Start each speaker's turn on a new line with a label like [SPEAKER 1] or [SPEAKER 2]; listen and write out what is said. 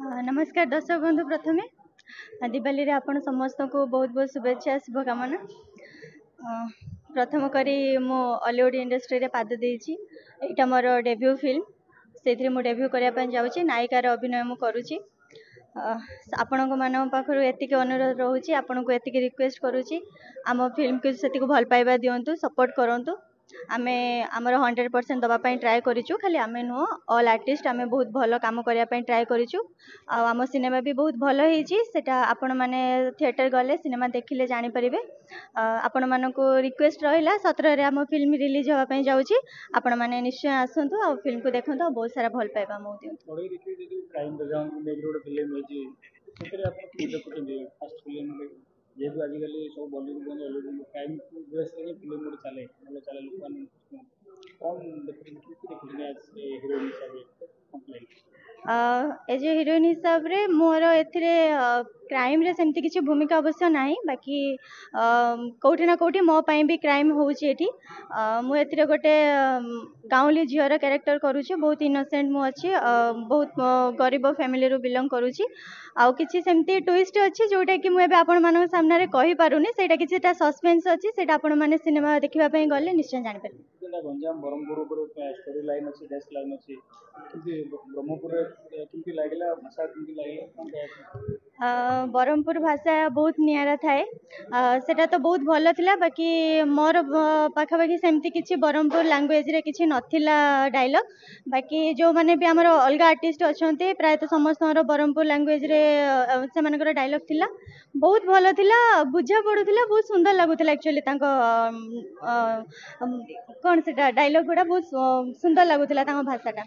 [SPEAKER 1] नमस्कार दर्शक बंधु प्रथमे दिवाली रे आपण समस्त को बहुत बहुत शुभेच्छा शुभकामना। प्रथम करी मो हॉलीवुड इंडस्ट्री रे पाद देइछि। एटा मोर डेब्यू फिल्म से मु डेब्यू करया पय जाउछि नायिकार अभिनय मु करूछि। आपण मान पाखरु एतिक अनुरोध रहउछि आपण को एतिक रिक्वेस्ट करूछि आम फिल्म को सेतिक भल पाइबा दियंतु सपोर्ट करंतु। आमे आमर 100% दबा पय ट्राई करिछु खाली आमे नो ऑल आर्टिस्ट आमे बहुत भलो काम करया पय ट्राई करिछु। आ आम सिनेमा भी बहुत भलो हेछि सेटा आपण माने थिएटर गले सिनेमा देखिले जानि परिबे। आपण मान को रिक्वेस्ट रहिला 17 रे आम फिल्म रिलीज होवा पय जाउछि आपण माने निश्चय आसंतु आ फिल्म को देखंतु आ बहुत सारा भल पाइबा मो दियंतु।
[SPEAKER 2] थोड़ी देखिए जो क्राइम बैकग्राउंड में एक फिल्म है सेतरे आपण की देखुछन फर्स्ट फिल्म में जेहेतु आजिकल सब बॉलीवुड में हॉलीवुड क्राइम बेस रे फिल्म गुड चले मतलब चले लोक मान कौन देखुछन आज हीरोइन हिसाब रे
[SPEAKER 1] एज ए हिरोइन हिसाब रे मोर एथिरे क्राइम रे सेमती किछि भूमिका अवश्य नाही बाकी कोठी ना कोठी मो पई भी क्राइम होउछि एठी। मु एथिरे गोटे गाउँली झियर कैरेक्टर करूछि बहुत इनोसेंट मु अछि बहुत गरीब फैमिली रो बिलोंग करूछि आउ किछि सेमती ट्विस्ट अछि जोटा कि मु एबे आपण मानक सामने रे कहि पारुनी सेटा किछिटा सस्पेंस अछि सेटा आपण माने सिनेमा देखिबा पई गले निश्चय जानि पारे।
[SPEAKER 2] जेटा गंजाम बरमपुर ऊपर स्टोरी लाइन अछि डेस लाइन अछि कि ब्रह्मपुर रे किंती लागला भाषा किंती लागला कोन
[SPEAKER 1] बरमपुर भाषा बहुत नियारा थाए सेटा तो बहुत भलो थिला बाकी मोर पाखापाखि सेमती किछि बरमपुर लैंग्वेज रे किछि नथिला डायलॉग बाकी जो माने भी हमर अलगा आर्टिस्ट अछंती प्राय तो समस्त बरमपुर लैंग्वेज रे से मानकर डायलॉग थिला बहुत भलो थिला बुझा पडुथिला बहुत सुंदर लागुथिला एक्चुअली तांको कोन सेटा डायलॉग गुडा बहुत सुंदर लागुथिला तांको भाषाटा।